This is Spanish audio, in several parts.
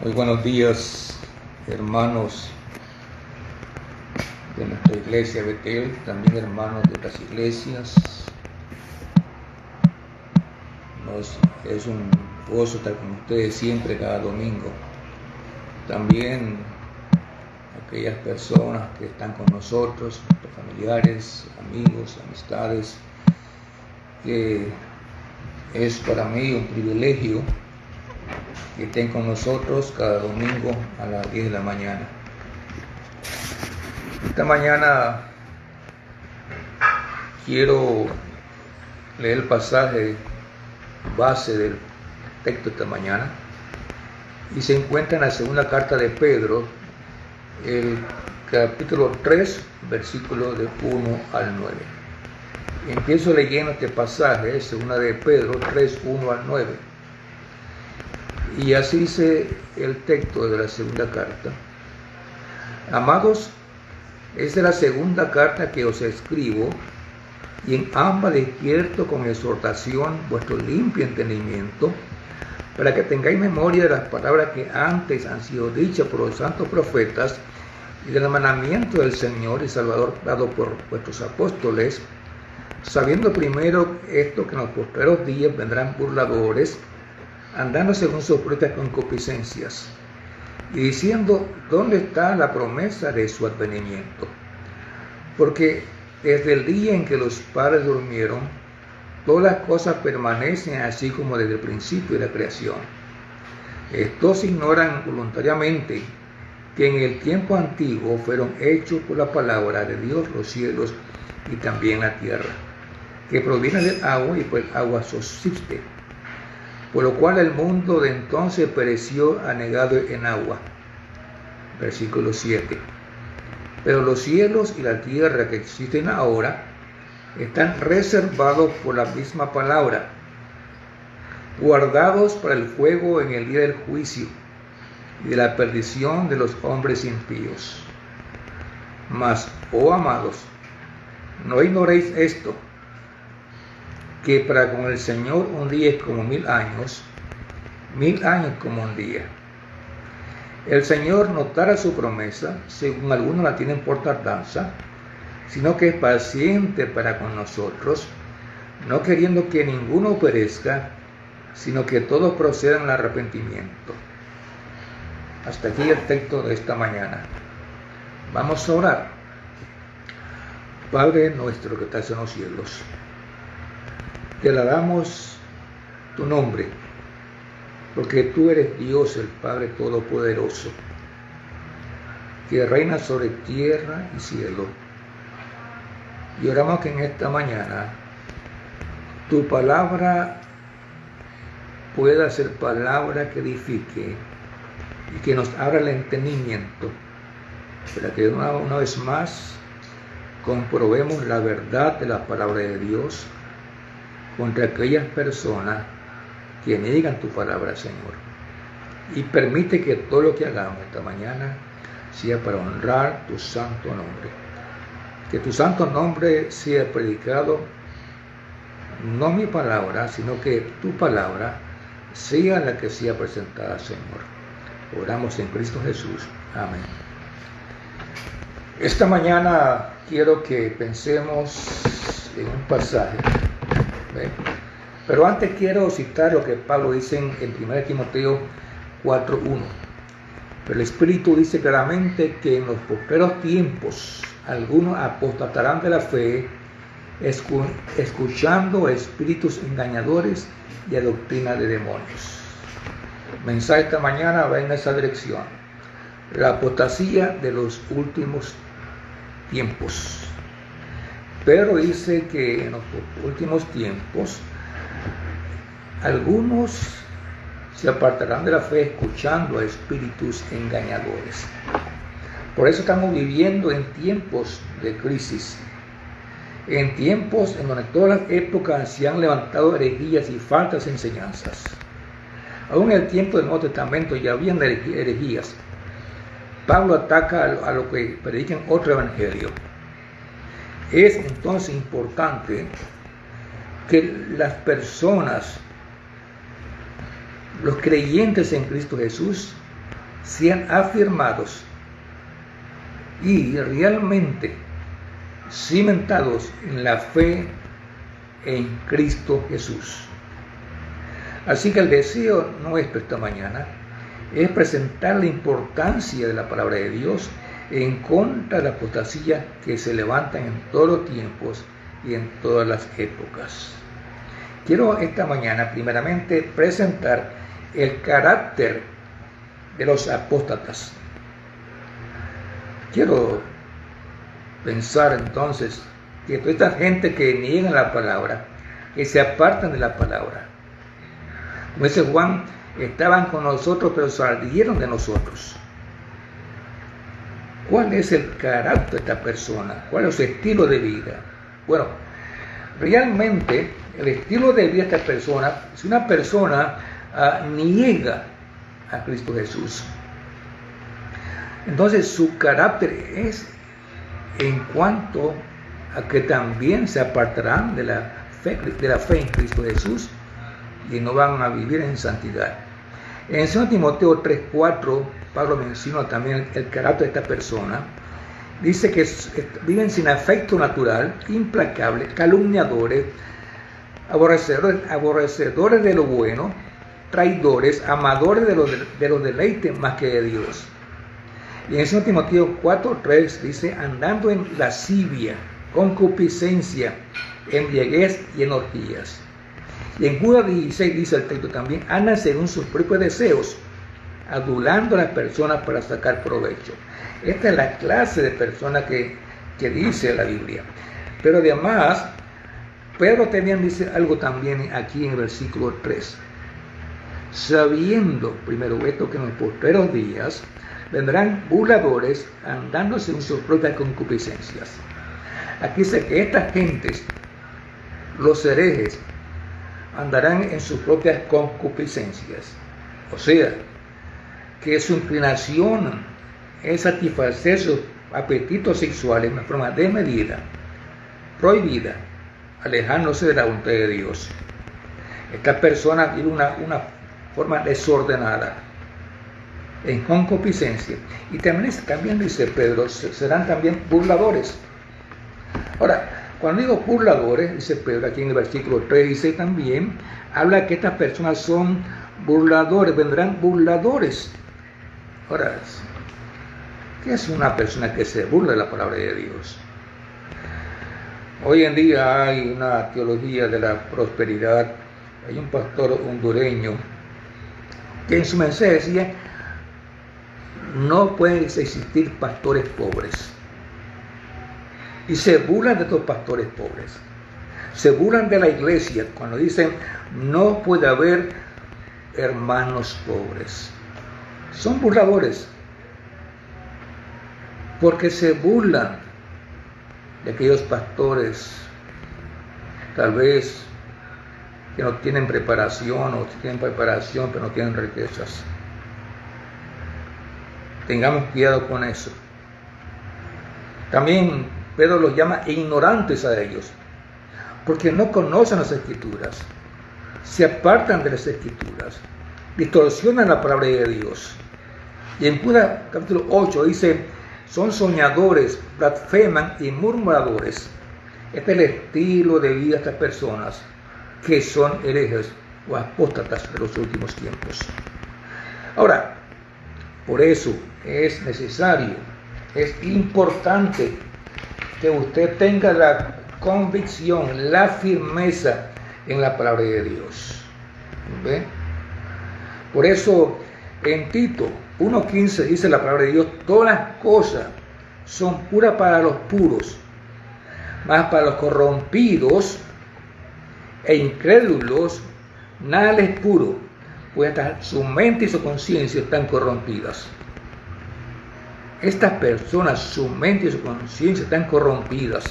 Muy buenos días, hermanos de nuestra iglesia Betel, también hermanos de otras iglesias. Es un gozo estar con ustedes siempre, cada domingo. También aquellas personas que están con nosotros, nuestros familiares, amigos, amistades, que es para mí un privilegio que estén con nosotros cada domingo a las 10 de la mañana. Esta mañana quiero leer el pasaje base del texto de esta mañana y se encuentra en la segunda carta de Pedro, el capítulo 3, versículo de 1 al 9. Empiezo leyendo este pasaje, segunda de Pedro 3, 1 al 9. Y así dice el texto de la segunda carta. Amados, esta es la segunda carta que os escribo, y en ambas despierto con exhortación vuestro limpio entendimiento, para que tengáis memoria de las palabras que antes han sido dichas por los santos profetas, y del mandamiento del Señor y Salvador dado por vuestros apóstoles, sabiendo primero esto, que en los postreros días vendrán burladores, andando según sus propias concupiscencias, y diciendo: ¿dónde está la promesa de su advenimiento? Porque desde el día en que los padres durmieron, todas las cosas permanecen así como desde el principio de la creación. Estos ignoran voluntariamente que en el tiempo antiguo fueron hechos por la palabra de Dios los cielos y también la tierra, que proviene del agua y por el agua subsiste, por lo cual el mundo de entonces pereció anegado en agua. Versículo 7. Pero los cielos y la tierra que existen ahora están reservados por la misma palabra, guardados para el fuego en el día del juicio y de la perdición de los hombres impíos. Mas, oh amados, no ignoréis esto, que para con el Señor un día es como 1000 años como un día. El Señor no tarda su promesa, según algunos la tienen por tardanza, sino que es paciente para con nosotros, no queriendo que ninguno perezca, sino que todos procedan al arrepentimiento. Hasta aquí el texto de esta mañana. Vamos a orar. Padre nuestro que estás en los cielos, te alabamos tu nombre, porque tú eres Dios, el Padre Todopoderoso, que reina sobre tierra y cielo. Y oramos que en esta mañana tu palabra pueda ser palabra que edifique y que nos abra el entendimiento, para que una vez más comprobemos la verdad de la palabra de Dios contra aquellas personas que niegan tu palabra, Señor. Y permite que todo lo que hagamos esta mañana sea para honrar tu santo nombre. Que tu santo nombre sea predicado, no mi palabra, sino que tu palabra sea la que sea presentada, Señor. Oramos en Cristo Jesús. Amén. Esta mañana quiero que pensemos en un pasaje. Pero antes quiero citar lo que Pablo dice en 1 Timoteo 4:1. Pero el Espíritu dice claramente que en los postreros tiempos algunos apostatarán de la fe, escuchando a espíritus engañadores y a doctrina de demonios. El mensaje esta mañana va en esa dirección. La apostasía de los últimos tiempos. Pedro dice que en los últimos tiempos algunos se apartarán de la fe escuchando a espíritus engañadores. Por eso estamos viviendo en tiempos de crisis, en tiempos en donde todas las épocas se han levantado herejías y falsas enseñanzas. Aún en el tiempo del Nuevo Testamento ya habían herejías. Pablo ataca a lo que predican otro evangelio. Es entonces importante que las personas, los creyentes en Cristo Jesús, sean afirmados y realmente cimentados en la fe en Cristo Jesús. Así que el deseo nuestro esta mañana es presentar la importancia de la palabra de Dios en contra de la apostasía que se levantan en todos los tiempos y en todas las épocas. Quiero esta mañana primeramente presentar el carácter de los apóstatas. Quiero pensar entonces que toda esta gente que niega la palabra, que se apartan de la palabra, como dice Juan, estaban con nosotros pero salieron de nosotros. ¿Cuál es el carácter de esta persona? ¿Cuál es su estilo de vida? Bueno, realmente el estilo de vida de esta persona, si una persona niega a Cristo Jesús, entonces su carácter es en cuanto a que también se apartarán de la fe en Cristo Jesús y no van a vivir en santidad. En 2 Timoteo 3:4, Pablo menciona también el carácter de esta persona. Dice que viven sin afecto natural, implacables, calumniadores, aborrecedores de lo bueno, traidores, amadores de los deleites más que de Dios. Y en 2 Timoteo 4:3 dice, andando en lascivia, concupiscencia, embriaguez y en orgías. Y en Judas 16 dice el texto también, andan según sus propios deseos, adulando a las personas para sacar provecho. Esta es la clase de persona que dice la Biblia. Pero además, Pedro también dice algo también aquí en el versículo 3. Sabiendo, primero esto, que en los postreros días vendrán burladores andando según sus propias concupiscencias. Aquí dice que estas gentes, los herejes, andarán en sus propias concupiscencias. O sea, que su inclinación es satisfacer sus apetitos sexuales de forma desmedida, prohibida, alejándose de la voluntad de Dios. Estas personas viven una forma desordenada, en concupiscencia. Y también dice Pedro, serán también burladores. Ahora, cuando digo burladores, dice Pedro aquí en el versículo 3, dice también, habla que estas personas son burladores, vendrán burladores. Ahora, ¿qué es una persona que se burla de la palabra de Dios? Hoy en día hay una teología de la prosperidad. Hay un pastor hondureño que en su mensaje decía, no pueden existir pastores pobres. Y se burlan de estos pastores pobres. Se burlan de la iglesia cuando dicen, no puede haber hermanos pobres. Son burladores. Porque se burlan de aquellos pastores, tal vez, que no tienen preparación o tienen preparación pero no tienen riquezas. Tengamos cuidado con eso. También Pedro los llama ignorantes a ellos, porque no conocen las Escrituras, se apartan de las Escrituras, distorsionan la palabra de Dios. Y en Judas capítulo 8 dice, son soñadores, blasfeman y murmuradores. Este es el estilo de vida de estas personas que son herejes o apóstatas de los últimos tiempos. Ahora, por eso es necesario, es importante que usted tenga la convicción, la firmeza en la palabra de Dios. ¿Ve? Por eso en Tito 1:15 dice la palabra de Dios, todas las cosas son puras para los puros, mas para los corrompidos e incrédulos nada les es puro, pues hasta su mente y su conciencia están corrompidas. Estas personas, su mente y su conciencia están corrompidas.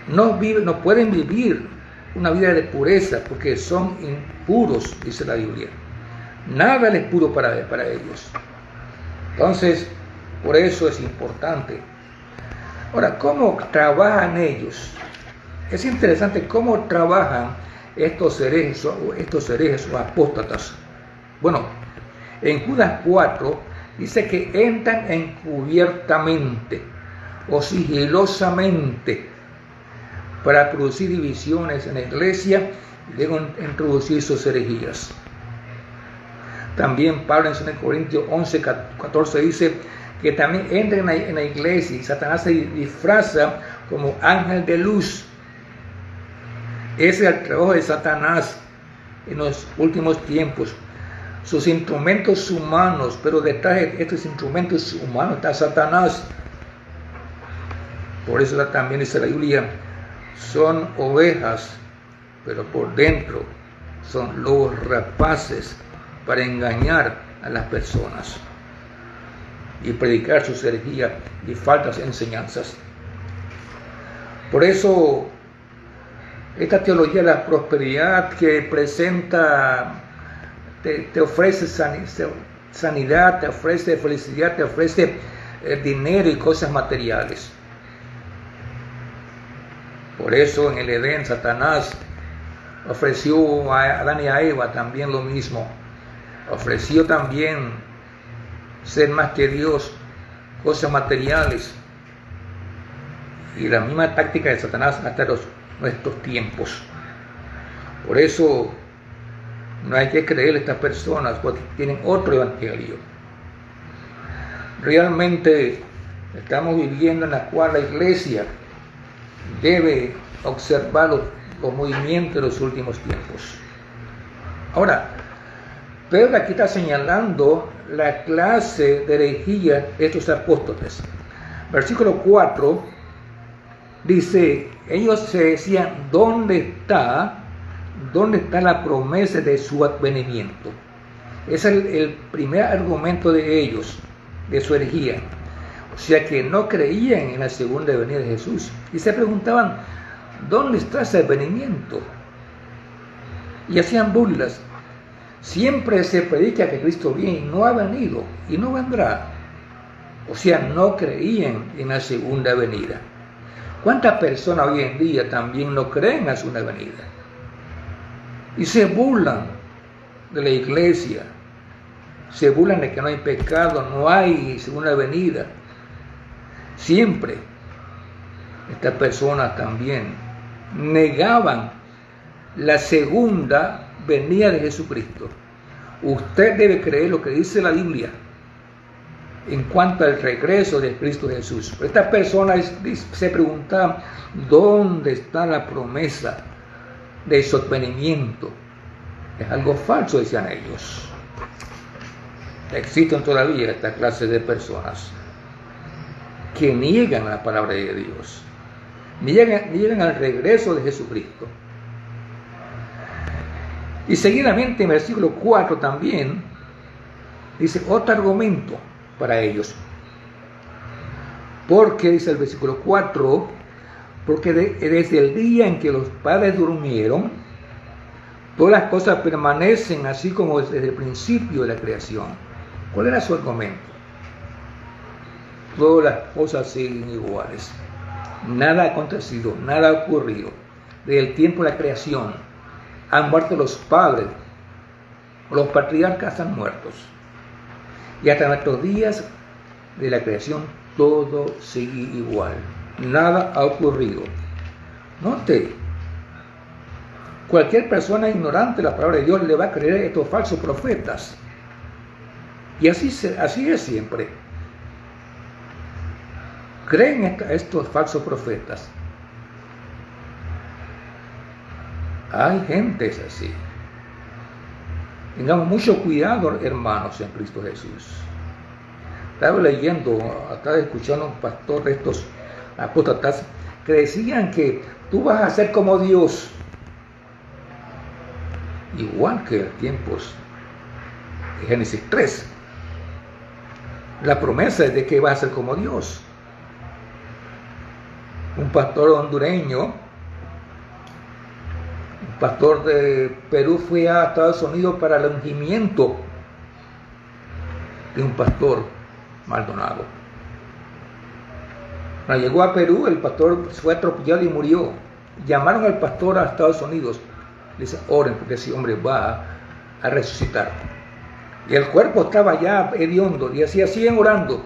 No pueden vivir una vida de pureza porque son impuros, dice la Biblia. Nada es puro para ellos. Entonces, por eso es importante. Ahora, ¿cómo trabajan ellos? Es interesante cómo trabajan estos herejes o apóstatas. Bueno, En Judas 4 dice que entran encubiertamente o sigilosamente para producir divisiones en la iglesia y luego introducir sus herejías. También Pablo en 2 Corintios 11, 14 dice que también entran en la iglesia y Satanás se disfraza como ángel de luz. Ese es el trabajo de Satanás en los últimos tiempos. Sus instrumentos humanos, pero detrás de estos instrumentos humanos está Satanás. Por eso también dice la Biblia, son ovejas, pero por dentro son lobos rapaces para engañar a las personas y predicar sus herejías y falsas enseñanzas. Por eso, esta teología de la prosperidad que presenta, te ofrece sanidad, te ofrece felicidad, te ofrece dinero y cosas materiales. Por eso en el Edén Satanás ofreció a Adán y a Eva también lo mismo. Ofreció también ser más que Dios, cosas materiales. Y la misma táctica de Satanás hasta nuestros tiempos. Por eso no hay que creer a estas personas porque tienen otro evangelio. Realmente estamos viviendo en la cual la iglesia debe observar los movimientos de los últimos tiempos. Ahora, Pedro aquí está señalando la clase de herejía de estos apóstoles. Versículo 4 dice, ellos se decían, ¿dónde está la promesa de su advenimiento? Ese es el primer argumento de ellos, de su herejía. O sea que no creían en la segunda venida de Jesús. Y se preguntaban, ¿dónde está ese advenimiento? Y hacían burlas. Siempre se predica que Cristo viene y no ha venido y no vendrá. O sea, no creían en la segunda venida. ¿Cuántas personas hoy en día también no creen en la segunda venida? Y se burlan de la iglesia. Se burlan de que no hay pecado, no hay segunda venida. Siempre estas personas también negaban la segunda venida de Jesucristo. Usted debe creer lo que dice la Biblia en cuanto al regreso de Cristo Jesús. Estas personas se preguntaban, ¿dónde está la promesa de su advenimiento? Es algo falso, decían ellos. Existen todavía esta clase de personas que niegan la palabra de Dios, niegan al regreso de Jesucristo. Y seguidamente en versículo 4 también dice otro argumento para ellos. Porque, dice el versículo 4, porque desde el día en que los padres durmieron, todas las cosas permanecen así como desde el principio de la creación. ¿Cuál era su argumento? Todas las cosas siguen iguales. Nada ha acontecido, nada ha ocurrido. Desde el tiempo de la creación han muerto los padres, los patriarcas han muertos. Y hasta nuestros días de la creación todo sigue igual. Nada ha ocurrido. Note, cualquier persona ignorante de la palabra de Dios le va a creer a estos falsos profetas. Y así es siempre. Creen a estos falsos profetas. Hay gentes así. Tengamos mucho cuidado, hermanos, en Cristo Jesús. Estaba escuchando a un pastor de estos apóstatas que decían que tú vas a ser como Dios. Igual que en tiempos de Génesis 3. La promesa es de que vas a ser como Dios. Un pastor hondureño, un pastor de Perú, fue a Estados Unidos para el ungimiento de un pastor Maldonado. Cuando llegó a Perú, el pastor fue atropellado y murió. Llamaron al pastor a Estados Unidos. Le dice, oren porque ese hombre va a resucitar. Y el cuerpo estaba ya hediondo, y así siguen orando.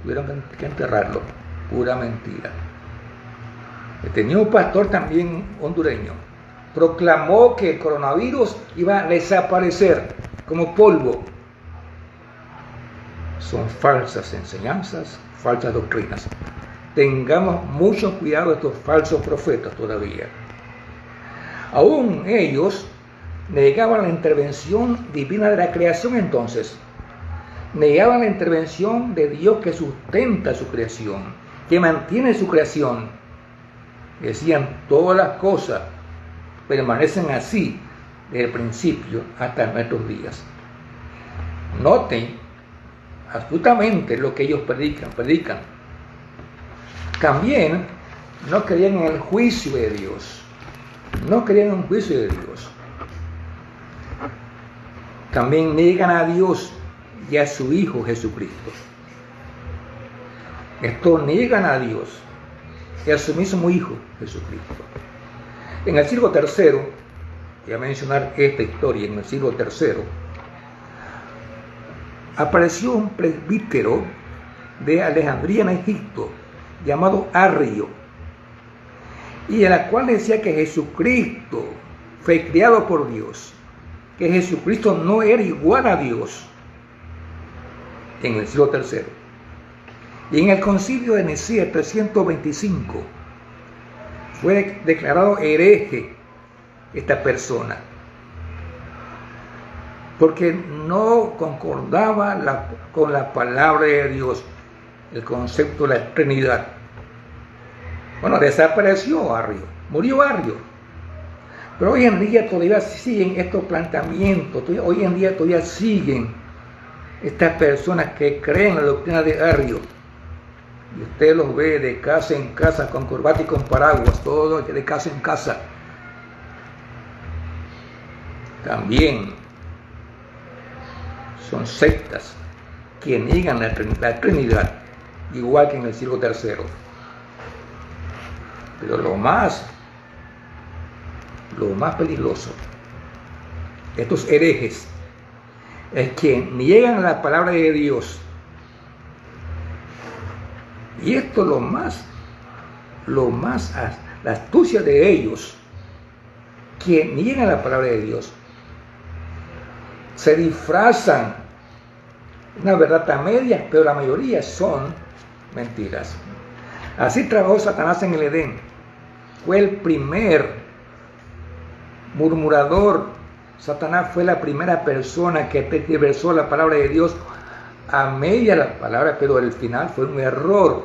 Tuvieron que enterrarlo. Pura mentira. Tenía un pastor también hondureño. Proclamó que el coronavirus iba a desaparecer como polvo. Son falsas enseñanzas, falsas doctrinas. Tengamos mucho cuidado de estos falsos profetas todavía. Aún ellos negaban la intervención divina de la creación entonces. Negaban la intervención de Dios que sustenta su creación, que mantiene su creación. Decían, todas las cosas permanecen así desde el principio hasta nuestros días. Noten absolutamente lo que ellos predican. También no creían en el juicio de Dios. No creían en un juicio de Dios. También niegan a Dios y a su Hijo Jesucristo. Estos niegan a Dios y a su mismo Hijo Jesucristo. En el siglo III, voy a mencionar esta historia, en el siglo III, apareció un presbítero de Alejandría en Egipto, llamado Arrio, y en la cual decía que Jesucristo fue criado por Dios, que Jesucristo no era igual a Dios, en el siglo III. Y en el concilio de Nicea 325 fue declarado hereje esta persona, porque no concordaba con la palabra de Dios, el concepto de la Trinidad. Bueno, desapareció Arrio, murió Arrio. Pero hoy en día todavía siguen estos planteamientos, hoy en día todavía siguen estas personas que creen la doctrina de Arrio. Y usted los ve de casa en casa, con corbata y con paraguas, todo de casa en casa. También son sectas que niegan la Trinidad, igual que en el siglo III. Pero lo más peligroso, estos herejes, es que niegan la palabra de Dios. Y esto la astucia de ellos, que niegan la palabra de Dios, se disfrazan una verdad a medias, pero la mayoría son mentiras. Así trabajó Satanás en el Edén. Fue el primer murmurador. Satanás fue la primera persona que tergiversó la palabra de Dios a media la palabra, pero al final fue un error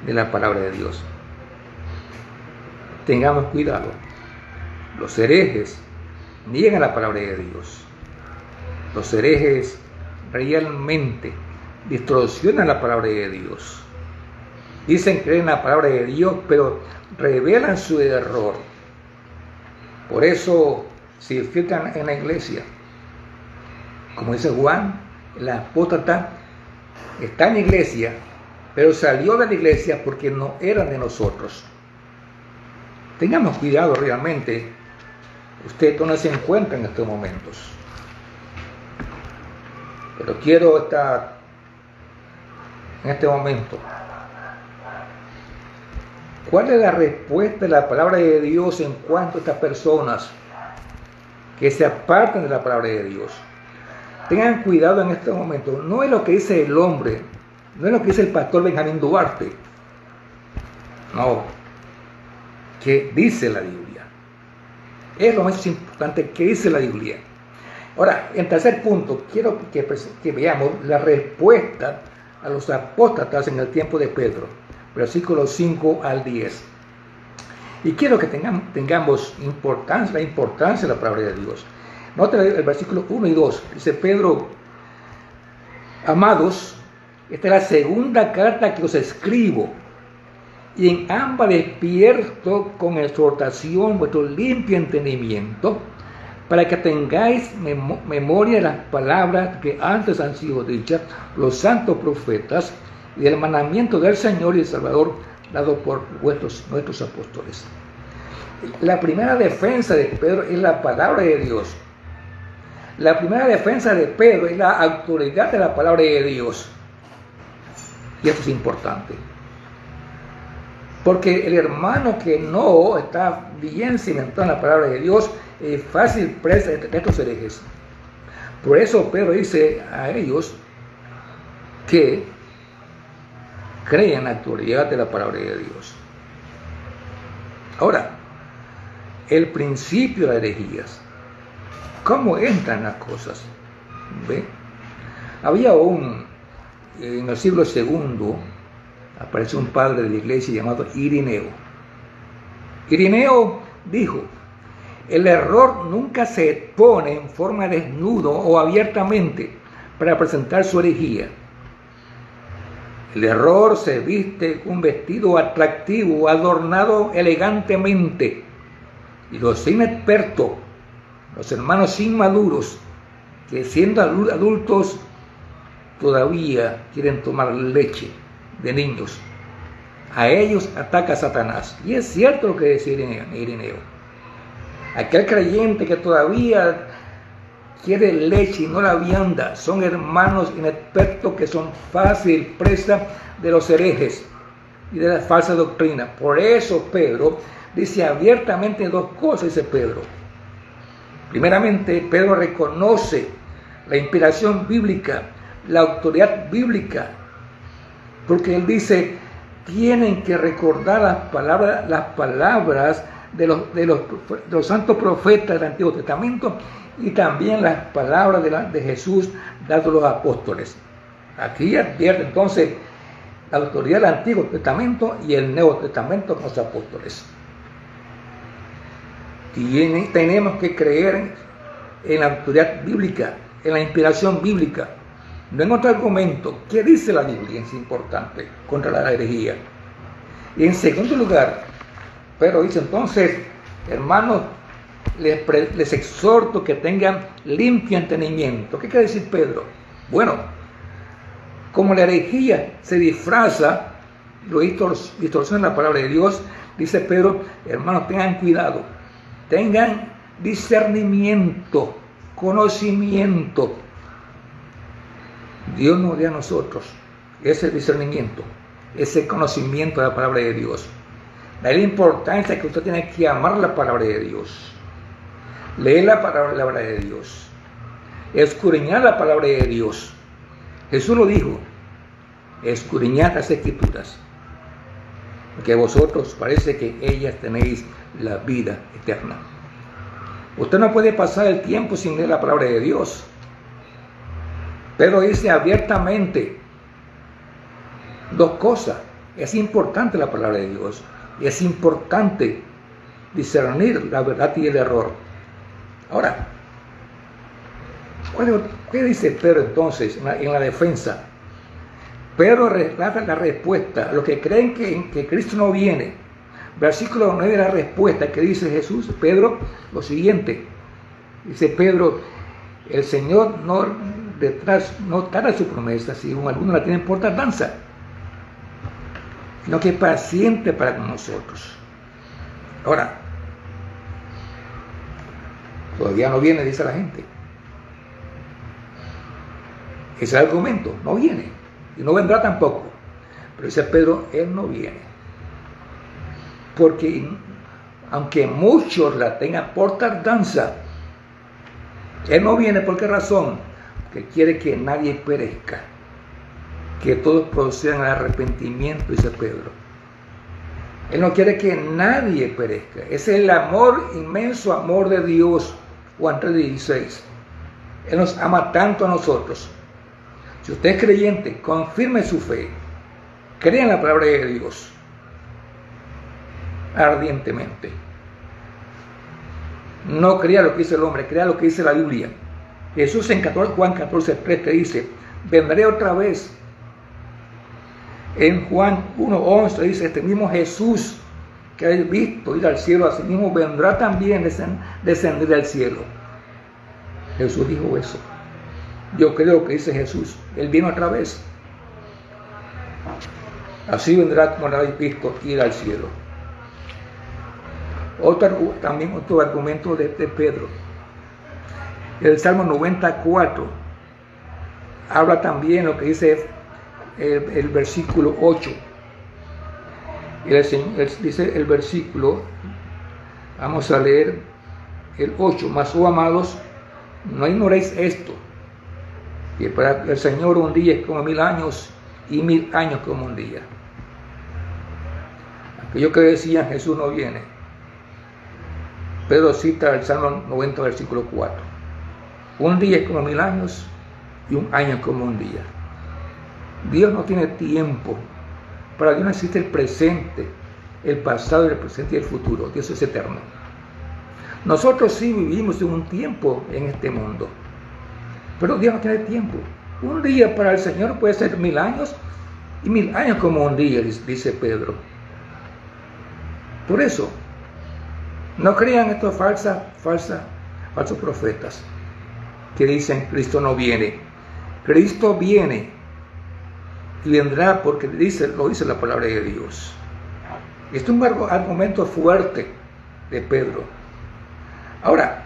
de la palabra de Dios. Tengamos cuidado. Los herejes niegan la palabra de Dios. Los herejes realmente distorsionan la palabra de Dios. Dicen creer en la palabra de Dios, pero revelan su error. Por eso se infiltran en la iglesia. Como dice Juan, el apóstata está en la iglesia, pero salió de la iglesia porque no eran de nosotros. Tengamos cuidado realmente. Usted dónde se encuentra en estos momentos. Pero quiero estar en este momento. ¿Cuál es la respuesta de la palabra de Dios en cuanto a estas personas que se apartan de la palabra de Dios? Tengan cuidado en este momento. No es lo que dice el hombre, no es lo que dice el pastor Benjamín Duarte. No, que dice la Biblia. Es lo más importante que dice la Biblia. Ahora, en tercer punto, quiero que veamos la respuesta a los apóstatas en el tiempo de Pedro, versículos 5 al 10. Y quiero que tengamos la importancia de la palabra de Dios. Noten el versículo 1 y 2. Dice Pedro: amados, esta es la segunda carta que os escribo, y en ambas despierto con exhortación vuestro limpio entendimiento, para que tengáis memoria de las palabras que antes han sido dichas los santos profetas, y del mandamiento del Señor y el Salvador dado por nuestros apóstoles. La primera defensa de Pedro es la palabra de Dios. La primera defensa de Pedro es la autoridad de la palabra de Dios. Y esto es importante. Porque el hermano que no está bien cimentado en la palabra de Dios es fácil presa de estos herejes. Por eso Pedro dice a ellos que creen en la autoridad de la palabra de Dios. Ahora, el principio de las herejías. ¿Cómo entran las cosas? ¿Ve? Había en el siglo II, apareció un padre de la iglesia llamado Irineo. Irineo dijo: el error nunca se expone en forma desnudo o abiertamente para presentar su herejía. El error se viste un vestido atractivo, adornado elegantemente, y los inexpertos, los hermanos inmaduros, que siendo adultos todavía quieren tomar leche de niños, a ellos ataca Satanás. Y es cierto lo que decía Irineo. Aquel creyente que todavía quiere leche y no la vianda, son hermanos inexpertos que son fácil presa de los herejes y de la falsa doctrina. Por eso Pedro dice abiertamente dos cosas, dice Pedro. Primeramente, Pedro reconoce la inspiración bíblica, la autoridad bíblica, porque él dice: tienen que recordar las palabras de los santos profetas del Antiguo Testamento y también las palabras de Jesús dadas a los apóstoles. Aquí advierte entonces la autoridad del Antiguo Testamento y el Nuevo Testamento con los apóstoles. Tenemos que creer en la autoridad bíblica, en la inspiración bíblica, no en otro argumento. ¿Qué dice la Biblia? Es importante contra la herejía. Y en segundo lugar, Pedro dice entonces: hermanos, les exhorto que tengan limpio entendimiento. ¿Qué quiere decir Pedro? Bueno, como la herejía se disfraza, lo distorsiona la palabra de Dios, dice Pedro: hermanos, tengan cuidado, tengan discernimiento, conocimiento. Dios nos da a nosotros ese discernimiento, ese conocimiento de la palabra de Dios. La importancia que usted tiene que amar la palabra de Dios, leer la palabra de Dios, escudriñar la palabra de Dios. Jesús lo dijo: escudriñad las Escrituras, porque vosotros parece que ellas tenéis la vida eterna. Usted no puede pasar el tiempo sin leer la palabra de Dios. Pero dice abiertamente dos cosas. Es importante la palabra de Dios, y es importante discernir la verdad y el error. Ahora, ¿qué dice Pedro entonces en la defensa? Pedro relata la respuesta a los que creen que Cristo no viene. Versículo 9 de la respuesta que dice Jesús, Pedro, lo siguiente. Dice Pedro: el Señor no tarda su promesa, si algunos la tienen por tardanza, sino que es paciente para con nosotros. Ahora, todavía no viene, dice la gente. Ese es el argumento: no viene y no vendrá tampoco. Pero dice Pedro: él no viene, porque aunque muchos la tengan por tardanza, él no viene. ¿Por qué razón? Porque quiere que nadie perezca, que todos procedan al arrepentimiento, dice Pedro. Él no quiere que nadie perezca. Ese es el amor, inmenso amor de Dios. Juan 3:16. Él nos ama tanto a nosotros. Si usted es creyente, confirme su fe, crea en la palabra de Dios ardientemente. No crea lo que dice el hombre, crea lo que dice la Biblia. Jesús en Juan 14:3 te dice: vendré otra vez. En Juan 1:11 dice: este mismo Jesús que habéis visto ir al cielo, así mismo vendrá también descender al cielo. Jesús dijo eso. Yo creo que dice Jesús: él viene otra vez. Así vendrá, como lo habéis visto, ir al cielo. También otro argumento de Pedro. El Salmo 94 habla también lo que dice el versículo 8. Dice el versículo, vamos a leer el 8, mas oh amados, no ignoréis esto, que para el Señor un día es como 1000 años y 1000 años como un día. Aquellos que decían Jesús no viene, Pedro cita el Salmo 90 versículo 4. Un día es como 1000 años y un año es como un día. Dios no tiene tiempo. Para Dios no existe el presente, el pasado, el presente y el futuro. Dios es eterno. Nosotros sí vivimos en un tiempo en este mundo, pero Dios no tiene tiempo. Un día para el Señor puede ser 1000 años y 1000 años como un día, dice Pedro. Por eso, no crean estos falsos profetas que dicen Cristo no viene. Cristo viene y vendrá porque lo dice la palabra de Dios. Este es un argumento fuerte de Pedro. Ahora,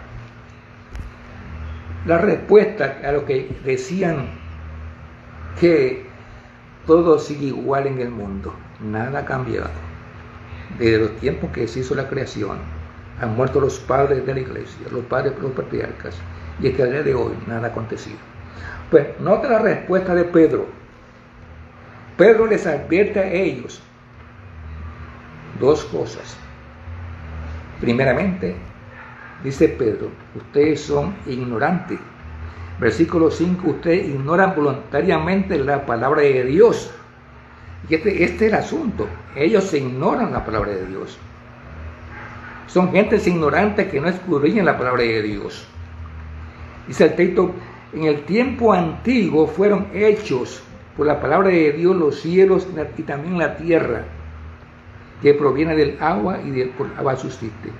la respuesta a lo que decían que todo sigue igual en el mundo, nada ha cambiado. Desde los tiempos que se hizo la creación, han muerto los padres de la iglesia, los padres de los patriarcas, y es que al día de hoy nada ha acontecido. Pues nota la respuesta de Pedro. Pedro les advierte a ellos dos cosas. Primeramente, dice Pedro, ustedes son ignorantes. Versículo 5, ustedes ignoran voluntariamente la palabra de Dios. Y este es el asunto. Ellos ignoran la palabra de Dios. Son gentes ignorantes que no escudriñan la palabra de Dios. Dice el texto, en el tiempo antiguo fueron hechos por la palabra de Dios los cielos y también la tierra, que proviene del agua y por agua subsiste,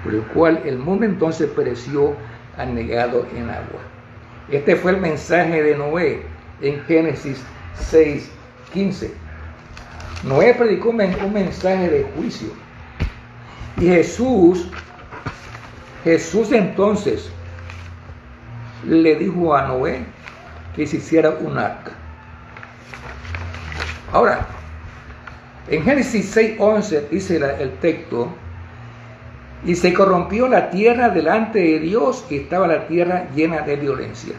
por el cual el mundo entonces pereció anegado en agua. Este fue el mensaje de Noé en Génesis 6:15. Noé predicó un mensaje de juicio. Y Jesús entonces le dijo a Noé que se hiciera un arca. Ahora, en Génesis 6:11 dice el texto, y se corrompió la tierra delante de Dios y estaba la tierra llena de violencia.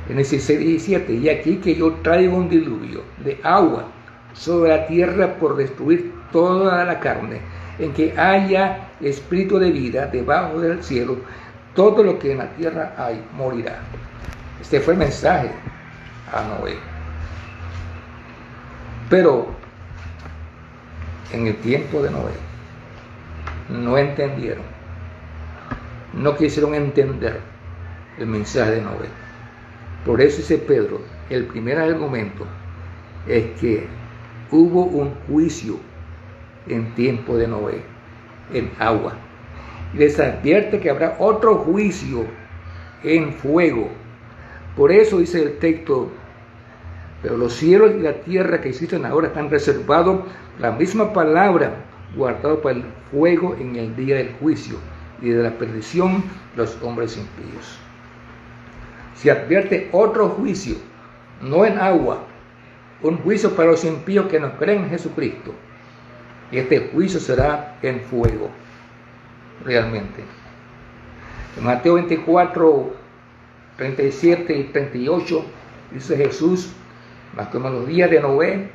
Génesis 6:17, y aquí que yo traigo un diluvio de agua sobre la tierra por destruir toda la carne, en que haya espíritu de vida debajo del cielo, todo lo que en la tierra hay morirá. Este fue el mensaje a Noé. Pero en el tiempo de Noé no entendieron, no quisieron entender el mensaje de Noé. Por eso dice Pedro, el primer argumento es que hubo un juicio en tiempo de Noé, en agua. Y les advierte que habrá otro juicio en fuego. Por eso dice el texto, pero los cielos y la tierra que existen ahora están reservados, la misma palabra, guardados para el fuego en el día del juicio y de la perdición de los hombres impíos. Se advierte otro juicio, no en agua, un juicio para los impíos que no creen en Jesucristo. Y este juicio será en fuego, realmente. En Mateo 24, 37 y 38, dice Jesús, mas como en los días de Noé,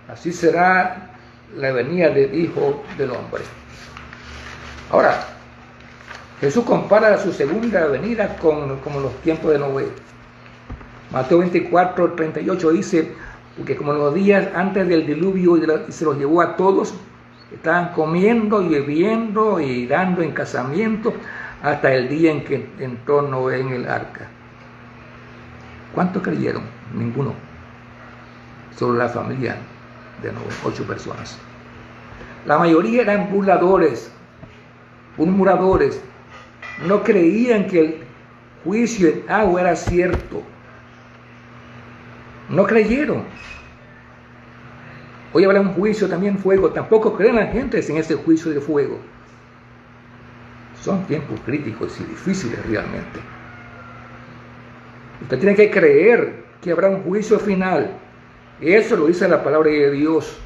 así será la venida del Hijo del Hombre. Ahora, Jesús compara su segunda venida con los tiempos de Noé. Mateo 24, 38 dice, porque como en los días antes del diluvio y se los llevó a todos, estaban comiendo y bebiendo y dando en casamiento hasta el día en que entró Noé en el arca. ¿Cuántos creyeron? Ninguno. Solo la familia de Noé, 8 personas. La mayoría eran burladores, murmuradores. No creían que el juicio en agua era cierto. No creyeron. Hoy habrá un juicio también fuego. Tampoco creen la gente en ese juicio de fuego. Son tiempos críticos y difíciles realmente. Usted tiene que creer que habrá un juicio final. Eso lo dice la palabra de Dios.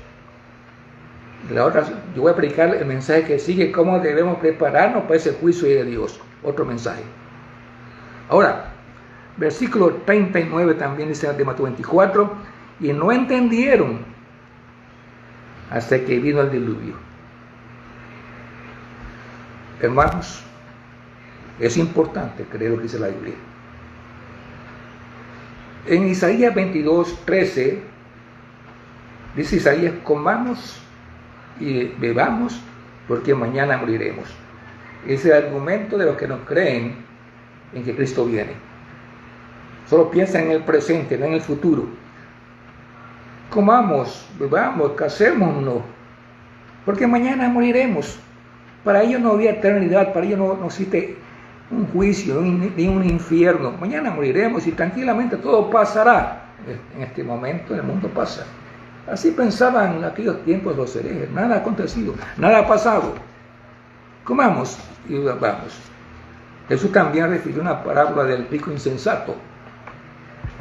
Yo voy a predicar el mensaje que sigue, cómo debemos prepararnos para ese juicio de Dios. Otro mensaje. Ahora, versículo 39 también dice de Mateo 24, y no entendieron hasta que vino el diluvio. Hermanos, es importante creer lo que dice la Biblia. En Isaías 22:13 dice Isaías, comamos y bebamos porque mañana moriremos. Ese es el argumento de los que no creen en que Cristo viene. Solo piensan en el presente, no en el futuro. Comamos, bebamos, casémonos, porque mañana moriremos. Para ellos no había eternidad, para ellos no existe un juicio, ni un infierno. Mañana moriremos y tranquilamente todo pasará. En este momento el mundo pasa. Así pensaban en aquellos tiempos los herejes. Nada ha acontecido, nada ha pasado. Comamos y bebamos. Jesús también refirió una parábola del rico insensato.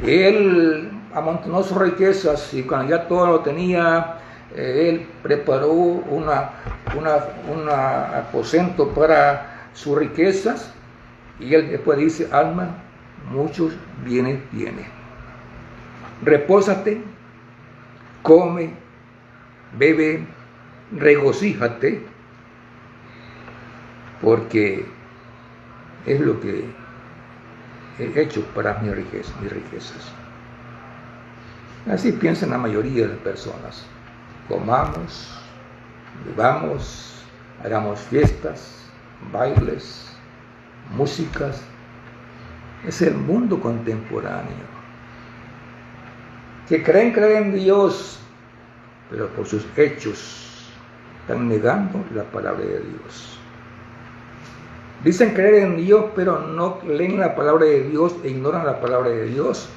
Él amontonó sus riquezas y cuando ya todo lo tenía, él preparó un aposento para sus riquezas y él después dice, alma, muchos bienes tienes. Repósate, come, bebe, regocíjate, porque es lo que he hecho para mis riquezas. Así piensan la mayoría de las personas. Comamos, bebamos, hagamos fiestas, bailes, músicas. Es el mundo contemporáneo. Que creen en Dios, pero por sus hechos están negando la palabra de Dios. Dicen creer en Dios, pero no leen la palabra de Dios e ignoran la palabra de Dios.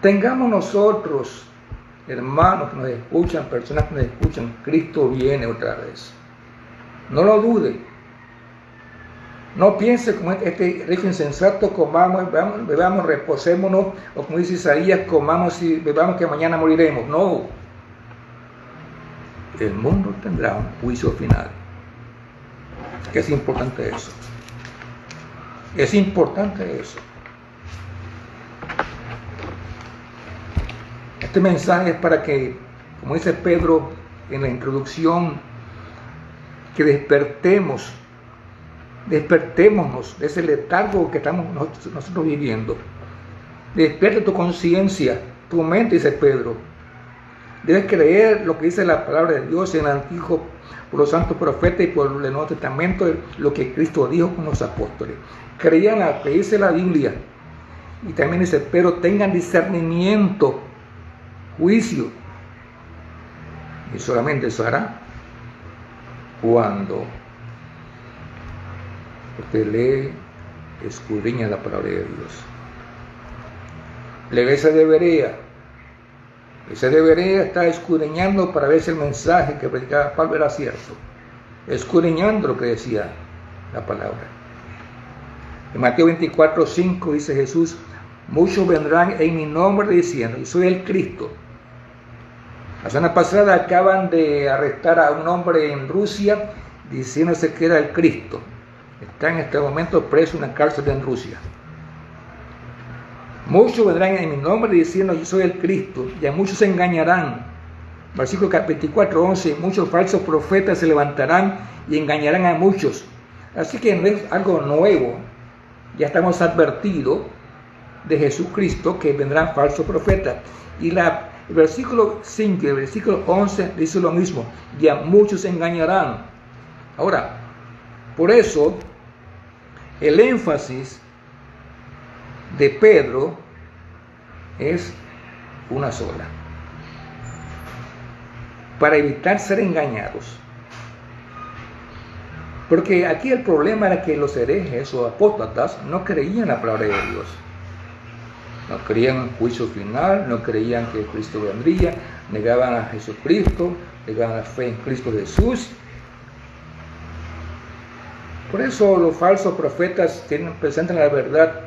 Tengamos nosotros, hermanos que nos escuchan, personas que nos escuchan, Cristo viene otra vez. No lo dude. No piense como este rico insensato, comamos, bebamos, reposémonos, o como dice Isaías, comamos y bebamos que mañana moriremos. No. El mundo tendrá un juicio final. Que es importante eso. Es importante eso. Este mensaje es para que, como dice Pedro en la introducción, que despertémonos de ese letargo que estamos nosotros viviendo. Despierta tu conciencia, tu mente, dice Pedro. Debes creer lo que dice la palabra de Dios en el Antiguo, por los santos profetas y por el Nuevo Testamento, lo que Cristo dijo con los apóstoles. Creían lo que dice la Biblia. Y también dice, pero tengan discernimiento, juicio. Y solamente eso hará cuando usted lee, escudriña la palabra de Dios. La iglesia de Berea está escudriñando para ver si el mensaje que predicaba Pablo era cierto. Escudriñando lo que decía la palabra. En Mateo 24:5 dice Jesús, muchos vendrán en mi nombre diciendo, yo soy el Cristo. La semana pasada acaban de arrestar a un hombre en Rusia diciéndose que era el Cristo. Está en este momento preso en una cárcel en Rusia. Muchos vendrán en mi nombre diciendo yo soy el Cristo, y a muchos se engañarán. Versículo 24:11, muchos falsos profetas se levantarán y engañarán a muchos. Así que no es algo nuevo. Ya estamos advertidos de Jesucristo que vendrán falsos profetas. Y el versículo 5 y el versículo 11 dice lo mismo, y a muchos se engañarán. Ahora, por eso, el énfasis de Pedro es una sola. Para evitar ser engañados. Porque aquí el problema era que los herejes o apóstatas no creían la palabra de Dios. No creían en juicio final, no creían que Cristo vendría, negaban a Jesucristo, negaban la fe en Cristo Jesús. Por eso los falsos profetas presentan la verdad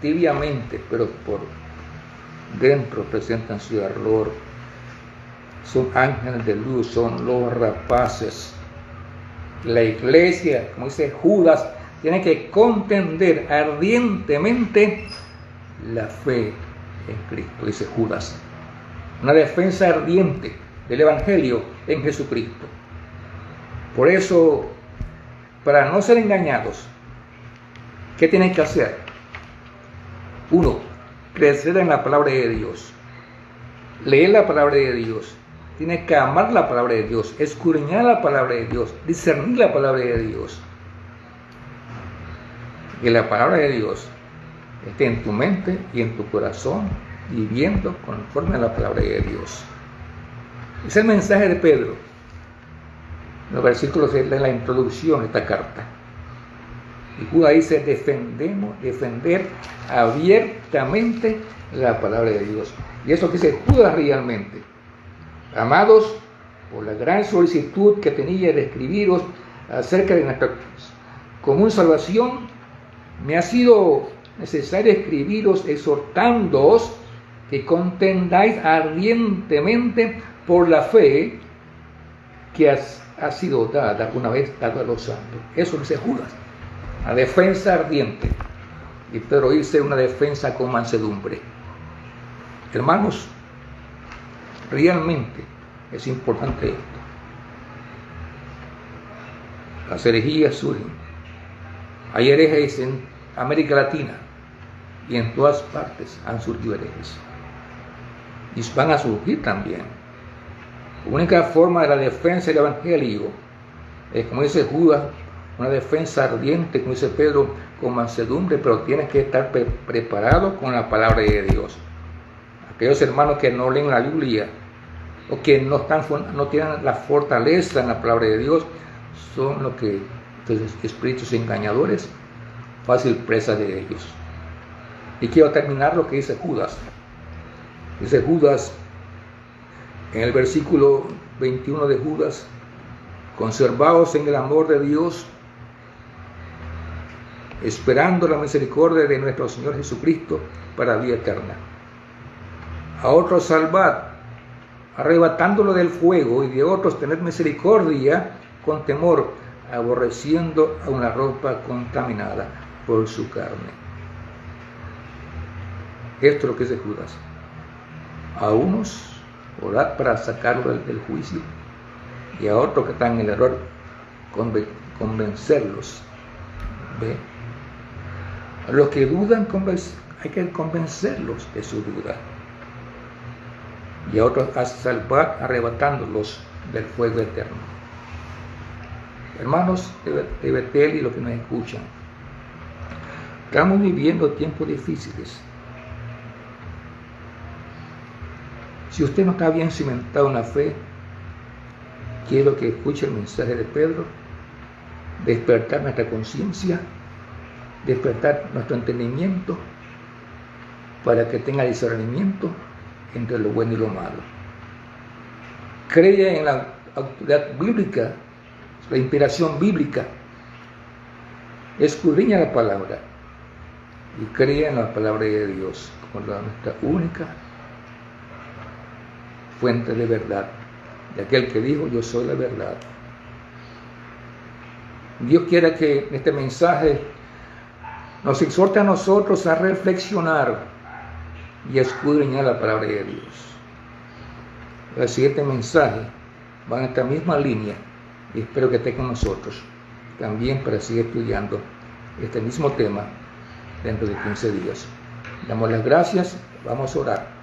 tibiamente, pero por dentro presentan su error. Son ángeles de luz, son los rapaces. La iglesia, como dice Judas, tiene que contender ardientemente la fe en Cristo, dice Judas. Una defensa ardiente del Evangelio en Jesucristo. Por eso, para no ser engañados, ¿qué tienen que hacer? 1. Crecer en la palabra de Dios. Leer la palabra de Dios. Tienes que amar la palabra de Dios, escudriñar la palabra de Dios, discernir la palabra de Dios. Que la palabra de Dios esté en tu mente y en tu corazón, viviendo conforme a la palabra de Dios. Es el mensaje de Pedro. En los versículos de la introducción de esta carta. Y Judas dice, defender abiertamente la palabra de Dios. Y eso que dice Judas realmente. Amados, por la gran solicitud que tenía de escribiros acerca de nuestra común salvación, me ha sido necesario escribiros exhortándoos que contendáis ardientemente por la fe que ha sido dada una vez dada a los santos. Eso dice Judas, una defensa ardiente. Y Pedro dice una defensa con mansedumbre. Hermanos, realmente es importante esto. Las herejías surgen. Hay herejes en América Latina y en todas partes han surgido herejes. Y van a surgir también. La única forma de la defensa del Evangelio es, como dice Judas, una defensa ardiente, como dice Pedro, con mansedumbre, pero tienes que estar preparado con la palabra de Dios. Aquellos hermanos que no leen la Biblia o que no tienen la fortaleza en la palabra de Dios son los espíritus engañadores, fácil presa de ellos. Y quiero terminar lo que dice Judas. Dice Judas en el versículo 21 de Judas: conservaos en el amor de Dios, esperando la misericordia de nuestro Señor Jesucristo para vida eterna. A otros salvad, arrebatándolo del fuego, y de otros tened misericordia con temor, aborreciendo a una ropa contaminada por su carne. Esto es lo que dice Judas. A unos orad para sacarlo del juicio, y a otros que están en el error convencerlos. ¿Ve? A los que dudan hay que convencerlos de su duda, y a otros a salvar arrebatándolos del fuego eterno. Hermanos de Betel y los que nos escuchan, estamos viviendo tiempos difíciles. Si usted no está bien cimentado en la fe, quiero que escuche el mensaje de Pedro: despertar nuestra conciencia, despertar nuestro entendimiento, para que tenga discernimiento entre lo bueno y lo malo. Cree en la autoridad bíblica, la inspiración bíblica, escudriña la palabra y cree en la palabra de Dios como nuestra única fuente de verdad, de aquel que dijo: yo soy la verdad. Dios quiera que este mensaje nos exhorte a nosotros a reflexionar y a escudriñar la palabra de Dios. El siguiente mensaje va en esta misma línea y espero que esté con nosotros también para seguir estudiando este mismo tema dentro de 15 días. Damos las gracias, vamos a orar.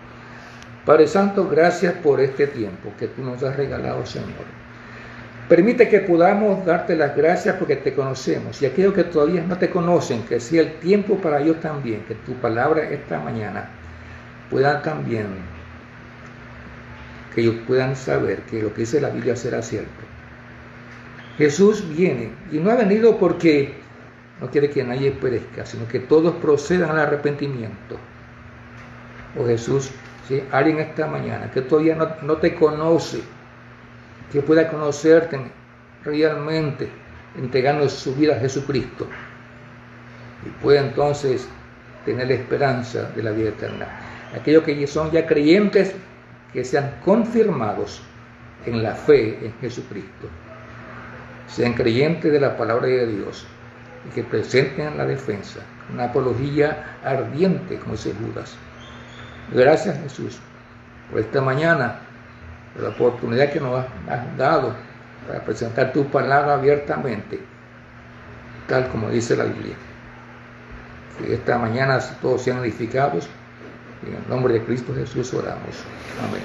Padre Santo, gracias por este tiempo que tú nos has regalado, Señor. Permite que podamos darte las gracias porque te conocemos, y aquellos que todavía no te conocen, que sea el tiempo para ellos también, que tu palabra esta mañana puedan también, que ellos puedan saber que lo que dice la Biblia será cierto. Jesús viene, y no ha venido porque no quiere que nadie perezca, sino que todos procedan al arrepentimiento. Oh Jesús, si alguien esta mañana que todavía no te conoce, que pueda conocerte realmente entregando su vida a Jesucristo y puede entonces tener la esperanza de la vida eterna. Aquellos que son ya creyentes, que sean confirmados en la fe en Jesucristo, sean creyentes de la palabra de Dios y que presenten la defensa, una apología ardiente, como dice Judas. Gracias, Jesús, por esta mañana, por la oportunidad que nos has dado para presentar tu palabra abiertamente, tal como dice la Biblia. Que esta mañana todos sean edificados. En el nombre de Cristo Jesús oramos. Amén.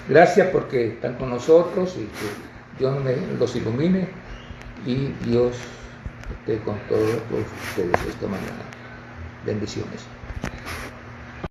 Gracias porque están con nosotros y que Dios los ilumine y Dios esté con todos ustedes esta mañana. Bendiciones.